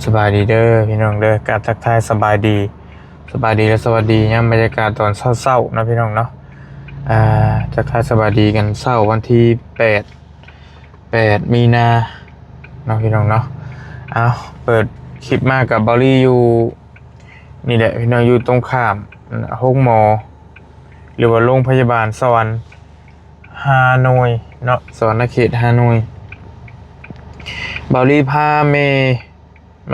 สบายดีเด้อพี่น้องเด้อการทักทายสบายดีและสวัสดีเนี่ยบรรยากาศตอนเศร้าๆนะพี่น้องเนาะทักทายสบายดีกันเศร้าวันที่8มีนาเนาะพี่น้องเนาะเอาเปิดคลิปมากับบอลลี่อยู่นี่แหละพี่น้องอยู่ตรงข้ามห้องหมอหรือว่าโรงพยาบาลสวรรค์ฮานอยเนาะสวรรค์เขตฮานอยบอลลี่พาเม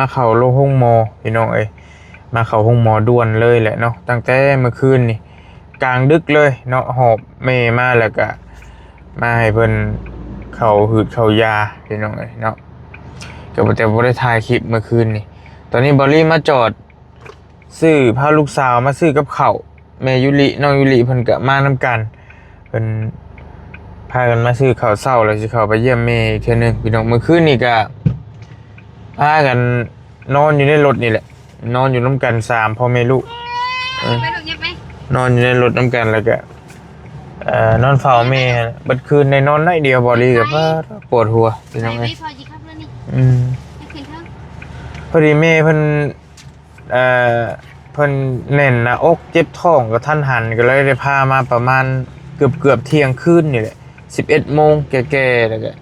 มาเข้าโรงห้องหมอพี่น้องมาเข้าห้องหมอด่วนเลยแหละเนาะตั้งแต่เมื่อคืนนี่กลางดึกเลยเนาะหอบเมมาแล้วก็มาให้เพิ่นเข้าหืดเข้ายาพี่น้องเนาะก็บ่ได้ถ่ายคลิปเมื่อคืนนี่ตอนนี้บอลลี่มาจอดซื้อพาลูกสาวมาซื้อกับข้าวแม่ยุริน้องยุริเพิ่นก็มานำกันเพิ่นพากันมาซื้อข้าวเช้าแล้วสิเข้าไปเยี่ยมแม่อีกเทื่อนึงพี่น้องเมื่อคืนนี่ก็พากันนอนอยู่ในรถนี่แหละนอนอยู่น้ำกัน3พ่อแม่ลูกนอนอยู่ในรถน้ำกันแล้วก็นอนเฝ้าแม่บัดคืนในนอนได้เดียวบอลี่กับว่าปวดหัวพี่น้องพอดีแม่เพิ่นเพิ่นแน่นหน้าอกเจ็บท้องกับท่านหันก็เลยได้พามาประมาณเกือบเที่ยงคืนนี่แหละ11 โมงแก่ๆแล้วก็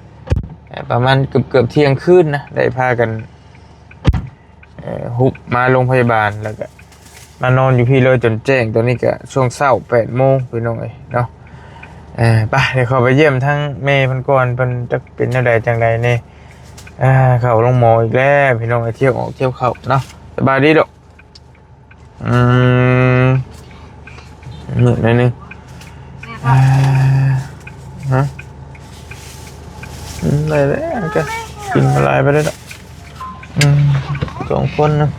ประมาณเกือบเที่ยงคืนนะได้พากันฮุบมาโรงพยาบาลแล้วก็มานอนอยู่พี่เลยจนแจ้งตัวนี้ก็ช่วงเช้า8 โมงพี่น้องเนาะไปเดี๋ยวขอไปเยี่ยมทั้งแม่เพิ่นก่อนเพิ่นจะเป็นจังใดจังใดนี่เข้าโรงหมออีกแล้วพี่น้องเที่ยวออกเที่ยวเข้าเนาะสบายดีดอกเหนื่อยหน่อยนึงฮะอะไรแล้วแกกินอะไรไปได้ดอก2 คนนะ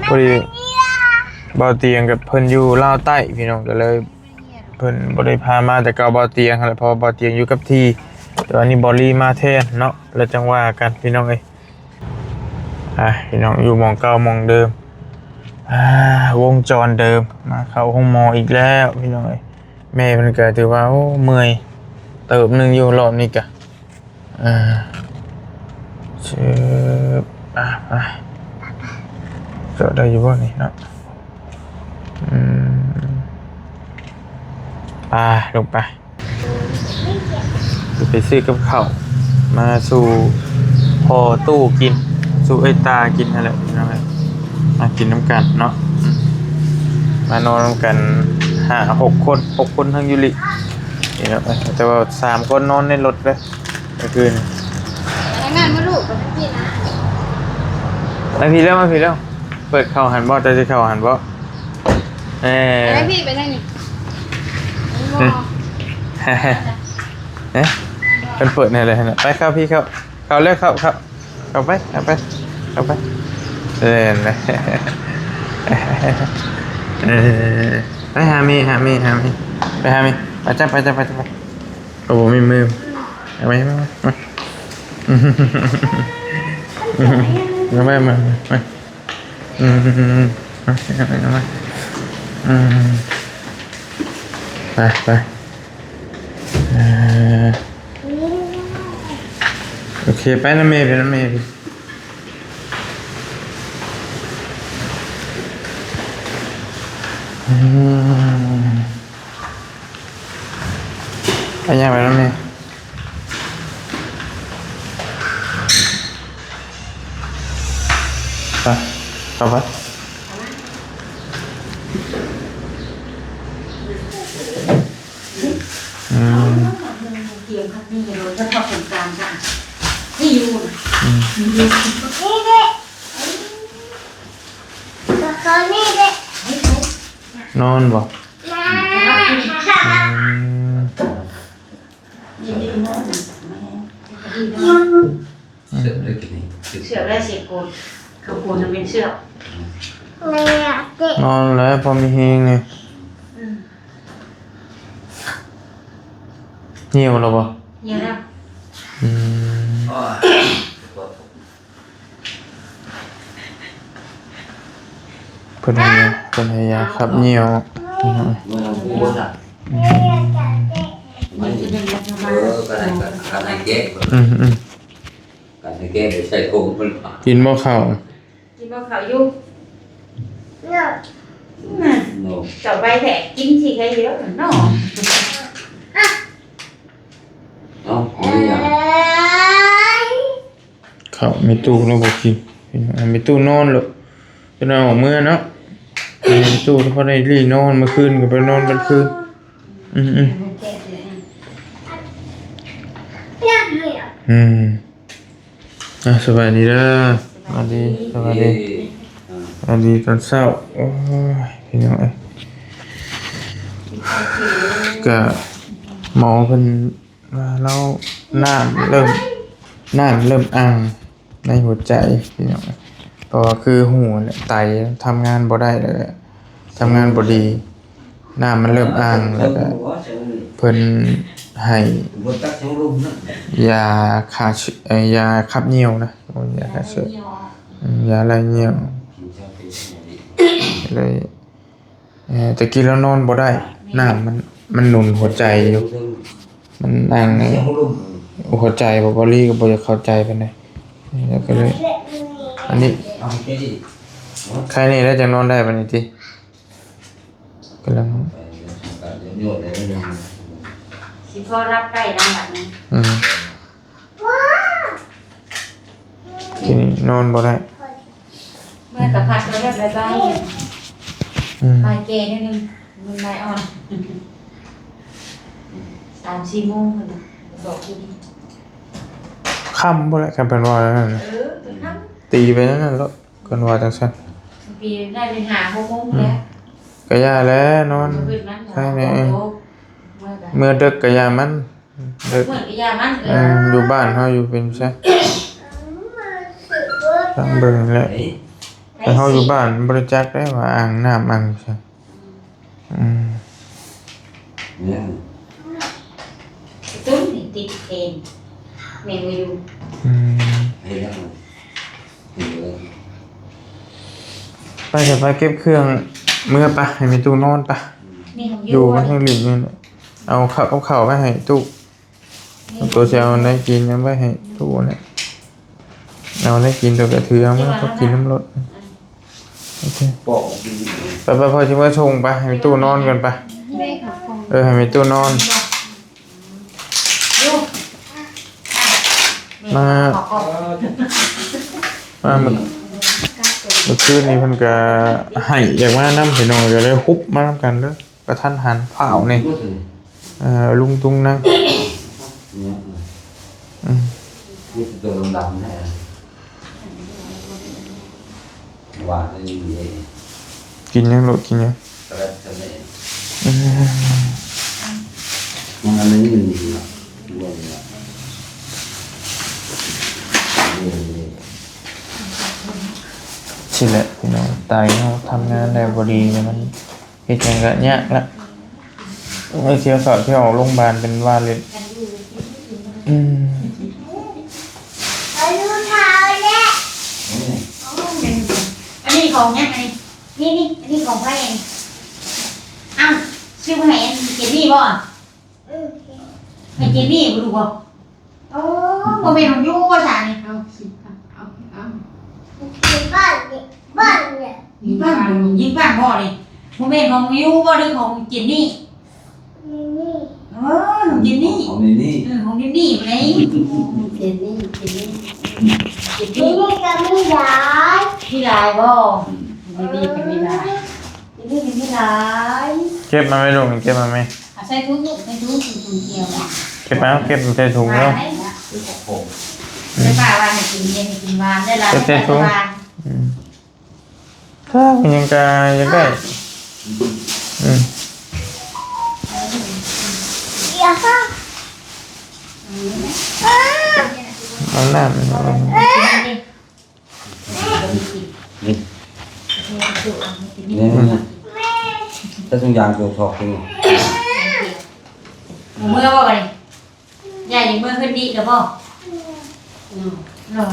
พอดีเบาเตียงกับเพิ่นอยู่ลาวใต้พี่น้องก็เลยเพิ่นบ่ได้พามาแต่เก่าเบาเตียงแหละพอเบาเตียงอยู่กับที่แต่อันนี้บอลลี่มาแทนเนาะแล้วจังว่ากันพี่น้องพี่น้องอยู่หม่องเก่าหม่องเดิมวงจรเดิมมาเข้าห้องหมออีกแล้วพี่น้องแม่เพิ่นก็ถือว่าโอ้เมื่อยเติบนึงอยู่รอบนี้กะเชิบไปจอดได้อยู่บ่นี่เนาะลงไปซื้อกับข้าวมาสู่พอตู้กินสู่ไอ้ตากินอะไรพี่น้องมากินน้ำกันเนาะมานอนน้ำกัน6 คนทั้งยุรินี่เนาะแต่ว่า3 คนนอนในรถเลยเมื่อคืนงานมาลูกกับพี่นะมาพี่แล้วเปิดเข้าหันบ่จะเข้าหันบ่ไปพี่ไปทางนี้เป็นเปิดในอะไรนะไปเข้าพี่เข้าเร็วเข้าไปนะไปหามีไปหามีไปจับโอ้มีมือไปมาไปโอเคไปนะเมย์ไปยังไปนะเมย์เข้าไปเกี่ยวกับนี่เราจะทำเป็นการจ้ะที่อยู่นี่เด็กตอนนี้เด็กนอนบ่เสือกได้กินเสือกได้เสียโกนเขาโกนจะเป็นเสือกนอนแล้วพอมีเฮงไงเหี่ยวแล้วบ่เหี่ยวแล้วเพิ่นให้ยาครับเหี่ยว นี่จะเป็นรัฐบาล cái này ghép อืม cái này ghép để xây thùng mình กินบ่ข้าว กินบ่ข้าวอยู่น่ะ nổ ต่อไปแท้กินสิใครเยอะเนาะ không đi à ข้าวมีตู้แล้วบ่กินมีตู้นอนแล้วจะนอนออกมื้อเนาะมีตู้พอได้รีนอนเมื่อคืนก็ไปนอนกลางคืนอืม สบายดีเด้อสวัสดีสวัสดีสวัสดีตอนเช้าโอ้ยพี่น้องเอ้ยก็หมอเพิ่นว่าเราน้ำเริ่มอ่างในหัวใจพี่น้องเอ้ยเพราะว่าคือหูเนี่ยไตทำงานบ่ได้เลยทำงานบ่ดีน้ำมันเริ่มอ่างแล้วก็เพิ่นให้ vượt tắt trong rung đó ยาฆ่าเชื้อยาขับเหนียวนะโอ้ยยาฆ่าเชื้อยาอะไรเหนียวเลยแต่กินแล้วนอนบ่ได้น้ำมันหนุนหัวใจอยู่มันนั่ง trong rung หัวใจบ่ลี่ก็บ่อยากเข้าใจปานใดแล้วก็เลยอันนี้ không cái gì ใครนี่แล้วจะนอนได้ปานนี้ติกำลัง phải nhột để nó สิพอรับได้นำบัดนี้ กินนอนบ่ได้ เมื่อกับพักแล้วแบบบาย อืม บายเกย์นิดนึงมันบายอ่อน3-4 โมงพุ่นน่ะบอกอยู่ดิ ค่ำบ่ได้คันเพิ่นว่าแล้วนั่นน่ะ ถึงค่ำ ตีไปนั่นน่ะแล้วเพิ่นว่าจังซั่น ปีได้เป็น5-6 โมงแล้ว ก็ย่าแล้วนอน มื้อนั้น ใช่แน่ เมื่อกัน เมื่อดึกก็ย่ามันดึก เหมือนกับยามัน อยู่บ้านเฮาอยู่เป็นใช่ทางเบิ่งแหละ đấy แต่เฮาอยู่บ้านบ่ได้จักได้ว่าอ่างน้ำอ่างใช่nhé ตุ้นนี่ติดเองแม่บ่อยู่ hay lắm thì ไปจะไปเก็บเครื่องเมื่อปะให้มีตู้นอนปะ นี่ของ อยู่มันให้หลินนี่แหละเอาข้าวไปให้ตู้เอาตัวเชียวได้กินยังไปให้ตู้เนี่ยเอาได้กินตัวกระเทือมาก็กินน้ำรสโอเค bỏ ไปพอชิมาชงไปให้มีตู้นอนกันไป แม่ค่ะคง ให้มีตู้นอน อยู่ มา ขอขอบ มาเมื่อคืนนี้เพิ่นก็ให้อยากมานำพี่น้องก็เลยฮุบมานำกันเด้อกระทันหันเผานี่ลุงตุ้งนั่ง cái tôi đồng đậm này và cái gì vậy กินยังโลดกินยัง rất là mẹ nhưng mà nó như gì mà buồn nhỉ ชิแหละพี่น้องตายเนาะทำงานได้บ่ดีเนี่ยมันเฮ็ดหยังก็ยากละเมื่อเที่ยวสอดเที่ยวออกโรงพยาบาลเป็นว่าเลยอันนี้ของเนี่ยอันนี้นี่อันนี้ของใครเองอ้าวชื่อว่าไงเจนนี่บ่ไอเจนนี่บ่รู้บ่โอ้บ่เป็นของยูว่าซะนี่เอาสิเอายิงบ้านบ่ยิงบ้านบ่นี่บ่เป็นของยูบ่หรือของเจนนี่ของเจนนี่ hôm nay đi ของเจนนี่บ่ได้เจนนี่พี่ลายบ่ดีเป็นพี่ลายดีเป็นพี่ลาย เก็บมาไหมลุงเก็บมาไหม ใส่ถุงใส่ถุงเกี่ยวนะ เก็บมาเก็บใส่ถุงแล้ว ไม่ป่าวันให้กินเย็นให้กินวานได้ละได้วาน ถ้ามันยังกายยังได้เอาหน้ามันเอา ta không dàn kiểu thọc thì เมื่อว่าไปใหญ่เมื่อขึ้นดีหรือเปล่าลอง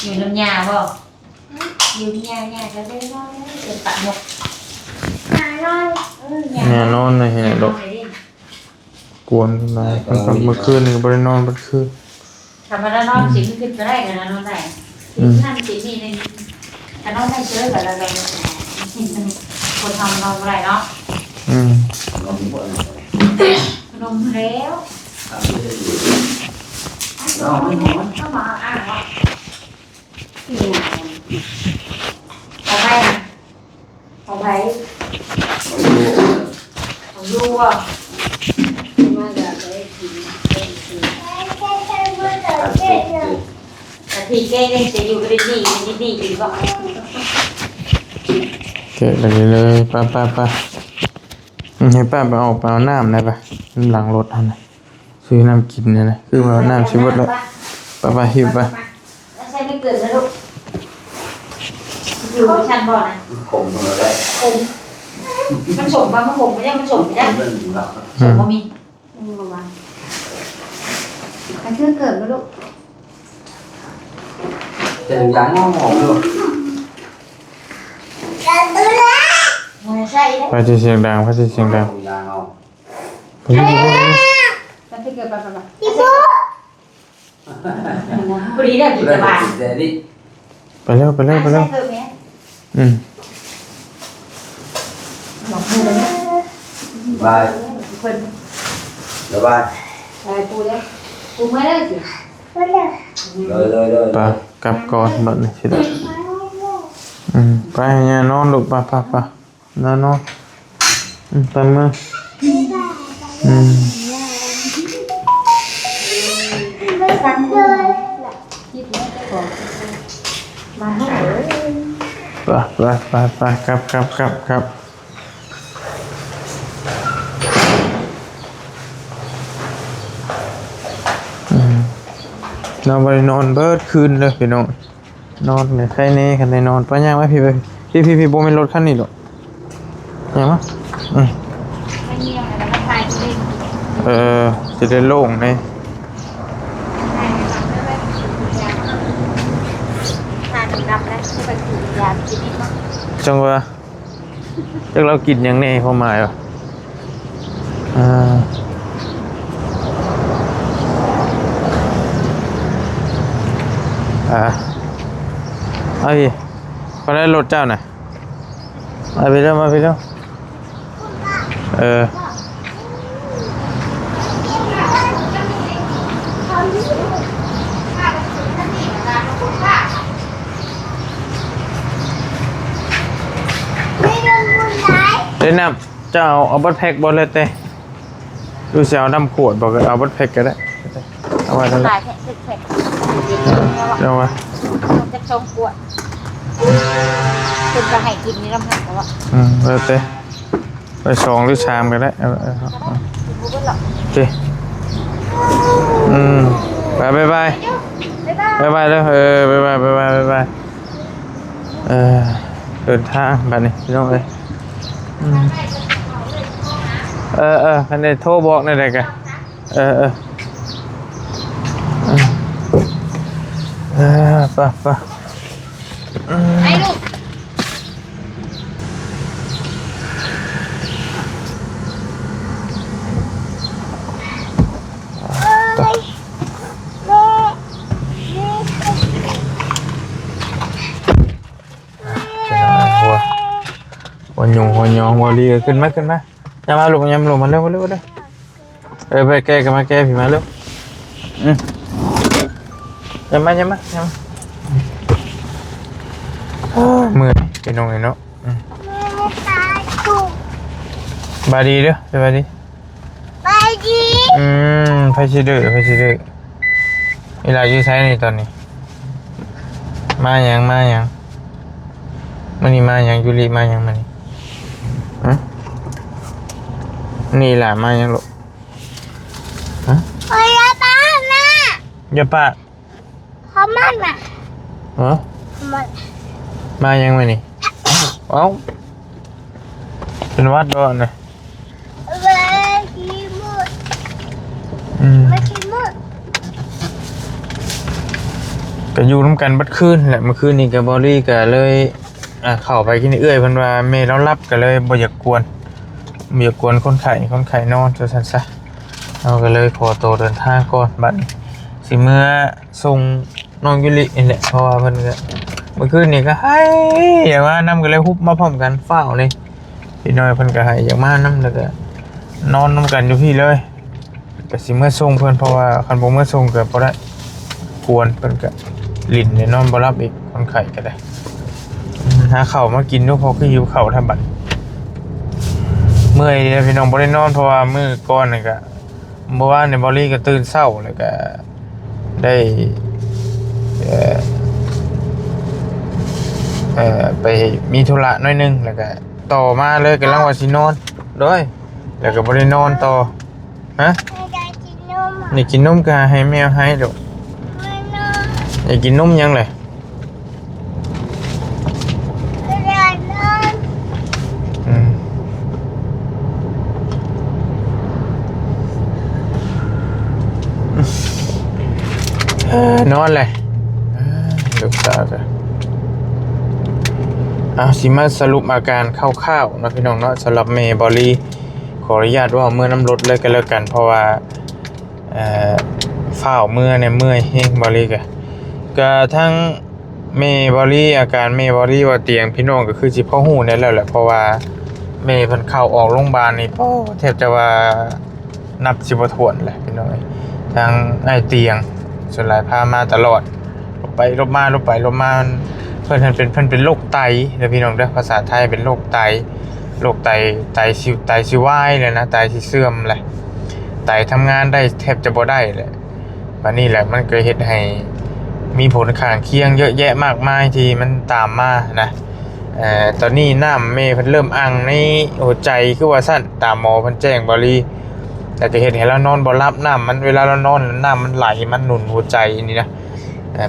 อยู่ลำยาบ่อยู่ที่ยาก็ได้นอนเกิดปะหมก เนี่ยนอนเลยเนี่ยดอกกวนนายเมื่อคืนนี่ก็บ่ได้นอนเมื่อคืน ทำมาแล้วนอนสิขึ้นก็ได้กันนะนอนได้ท่านสินี่ในแต่นอนได้เชื้อกับอะไรคนทำนอนอะไรเนาะนมแล้วเข้ามาอ่านว่าของใครอ่ะของใครของยูอ่ะมาจากไหนแต่ทีแกยังจะอยู่กันดีอยู่ก็ เกะเลยป้าให้ป้าไปออกไปเอาน้ำได้ปะหลังรถท่านนะซื้อน้ำกินเนี่ยนะคือว่าน้ำชิบดแล้วป้าหิวปะ แล้วใช่ไม่เกิดนะลูกอยู่ชั้นบ่อนะ คมมาได้ มันส่งบ้างมันส่งไม่ได้มันส่งไม่ได้ เรื่องหลัก ส่งมามีระวังมันเกิดนะลูก แต่ยังงอหอมอยู่ มันใช่ได้ พระเสียงดัง ยางเอา มันเกิดไปพอดีได้กิจบาล เดี๋ยวนี้ ไปเร็ว เกิดไหม บอกมือเลย บาย คน เดี๋ยวบาย ปูแล้วปูไม่ได้สิ เลย ป้ากลับก่อนบัดนี้สิได้ไปเนี่ยนอนลูกป้านอนไปมือมาให้ ไปกลับนอนไปนอนเบิดคืนเลยพี่น้องนอนเนี่ยใครเน่กันได้นอนไปยังไหมพี่โบไม่รถคันนี้หรอกยังมั้ยไม่เงียบแล้วก็ถ่ายเล่น จะได้โล่งเลย ทานดำนะที่เป็นสียากินนิดมั้ง จังว่าจังเรากินยังไงพอหมายวะเอาพี่เขาได้รถเจ้าหน่ะมาไปเร็วเล่นน้ำเจ้าเอาบัตรแพ็กบอลเลยเต้ดูเสียวน้ำขวดบอกเอาบัตรแพ็กก็ได้เอาไว้นั่นแหละ ถ่ายแท็ก เอาไว้ จะชมปวดคุณจะให้กินนี่ลำพังแต่ว่า แล้วเต้ไป2 หรือ 3ก็ได้โอเคบายแล้วบายเดินทางแบบนี้พี่น้องเอ้ยคันนี้โทรบอกในใดกันไปไอ้ลูกหัวยองหัวรีขึ้นมาอย่ามาลูกอย่ามาลงมาเร็วไปแก้กันมาแก้ผีมาเร็วอย่ามามือเป็นน้องไอ้เนาะบายดีเด้อบายดีไปชิดื้อเวลาอยู่ใช้ในตอนนี้มายังมันนี่มายังยูริมายังมันนี่แหละมายังลูกอย่าปากมายังมันนี่เอ้าเป็นวัดด้วยนะก็อยู่น้ำกันบัดคืนแหละเมื่อคืนนี้กับบอลี่ก็เลยเข้าไปกินเอื้อยเพิ่นว่าแม่เรารับก็เลยบ่อยากกวน เมียกวนคนไข้นอนจะสั่นซะเราก็เลยขอตัวเดินทางก่อนบัดนี้สิเมื่อส่งน้องยุลินี่แหละเพราะว่าเพิ่นก็เมื่อคืนนี่ก็ให้อย่างว่านำก็เลยฮุบมาพร้อมกันฟ้าวนี่พี่น้อยเพิ่นก็ให้อย่างมานำแล้วก็นอนนำกันอยู่พี่เลยก็สิเมื่อส่งเพิ่นเพราะว่าคันบ่เมื่อส่งก็บ่ได้กวนเพิ่นก็ลิ้นเนี่ยนอนบ่หลับอีกคนไข้ก็ได้หาข้าวมากินดูเพราะคือหิวข้าวทำบัดเมื่อยเลยพี่น้องบ่ได้นอนเพราะว่ามื้อก่อนนี่ก็เมื่อวานนี่บ่ลี่ก็ตื่นเช้าแล้วก็ได้ไปมีธุระหน่อยนึงแล้วก็ต่อมาเลยกำลังว่าสินอนด้วยแล้วก็บ่ได้นอนต่อฮะนี่กินนมก็ให้แมวให้ดอกอยากกินนมยังเลยนอนเลยลูกสาวจ้ะสิมาสรุปอาการคร่าวๆนะพี่น้องเนาะสำหรับเมย์บอลลี่ขออนุญาตว่าเมื่อน้ำลดเลยกันแล้วกันเพราะว่าฝ้าวเมื่อเนี่ยเมื่อยเฮงบอลลี่ก็ทั้งเมย์บอลลี่อาการเมย์บอลลี่ว่าเตียงพี่น้องก็คือสิพ่อหูนี่แล้วแหละเพราะว่าเมย์เพิ่นเข้าออกโรงพยาบาลนี่แทบจะว่านับสิบ่ถ้วนแหละพี่น้องทั้งไอ้เตียงส่วนหลายพามาตลอดลบไปลบมาเพื่อนเป็นโรคไตนะพี่น้องเด้อภาษาไทยเป็นโรคไตซิวายเลยนะไตสิเสื่อมเลยไตทำงานได้แทบจะบ่ได้เลยวันนี้แหละมันเกิดเหตุให้มีผลข้างเคียงเยอะแยะมากมายที่มันตามมานะตอนนี้น้ำเมย์เพิ่นเริ่มอังในหัวใจคือว่าสั้นตามหมอเพิ่นแจ้งบริแต่จะเห็นเรานอนบ่หลับน้ำมันเวลาเรานอนน้ำมันไหลมันหนุนหัวใจนี่นะ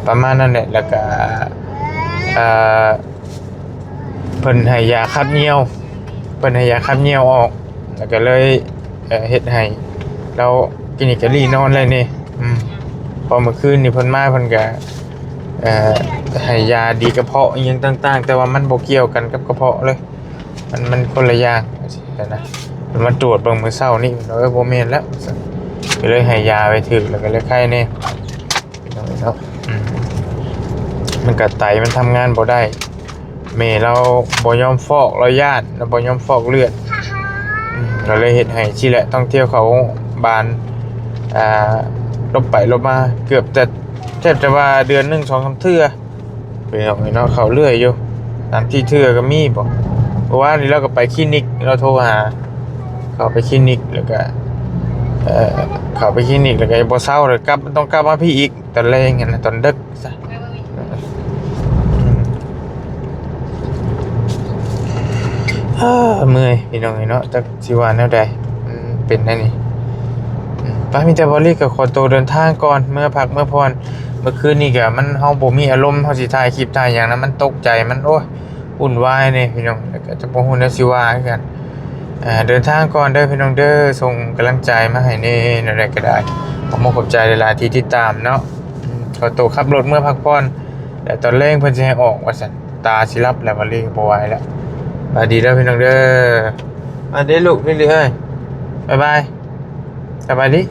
ประมาณนั้นแหละแล้วก็เพิ่นให้ยาขับเหนียวออกแล้วก็เลยเฮ็ดให้เรากินอีกะลี่นอนเลยนี่พอเมื่อคืนนี่เพิ่นมาเพิ่นก็ให้ยาดีกระเพาะอีหยังต่างๆแต่ว่ามันบ่เกี่ยวกันกับกระเพาะเลยมันคนละอย่างนะมันตรวจเบิ่งมื้อเช้านี่บ่แม่นแล้วก็เลยให้ยาไปถึกแล้วก็เลยไข้แน่เนาะมันก็ไตมันทำงานบ่ได้แม่เราบ่ยอมฟอกเราญาติเราบ่ยอมฟอกเลือดก็เลยเฮ็ดให้สิแหละต้องเที่ยวเขาบานลบไปลบมาเกือบจะแทบจะว่าเดือนนึง 2-3 เทื่อไปเอาเนาะเขาเรื่อยอยู่ตามที่เทื่อก็มีบ่เพราะว่านี่เราก็ไปคลินิกเราโทรหาเขาไปคลินิกแล้วก็เขาไปคลินิกแล้วก็บ่เซาเลยต้องกลับมาพี่อีกตอนแรงนะตอนดึกซะเมื่อยพี่น้องเนาะจักสิว่าแนวใดเป็นแน่นี่ป้ามีแต่บอลลี่กับขอตัวเดินทางก่อนเมื่อพักเมื่อพรเมื่อคืนนี่ก็มันเฮาบ่มีอารมณ์เฮาสิถ่ายคลิปถ่ายหยังนั้นมันตกใจมันโอ้ยวุ่นวายนี่พี่น้องแล้วก็จะบ่ฮู้แนวสิว่าคือกันเดินทางก่อนเด้อพี่น้องเด้อส่งกำลังใจมาให้แน่นั่นแหละก็ได้ขอบใจหลายๆที่ติดตามเนาะขอตัวขับรถเมื่อพักผ่อนแต่ตอนแรกเพิ่นสิให้ออกว่าซั่นตาสิรับแล้วบอลลี่ก็บ่ไหวแล้วสวัสดีเด้อพี่น้องเด้อมาเด้อลูกนี่เลยบ๊ายบายสบายดี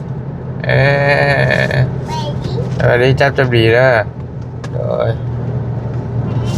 สบายดีจับดีเด้อโดย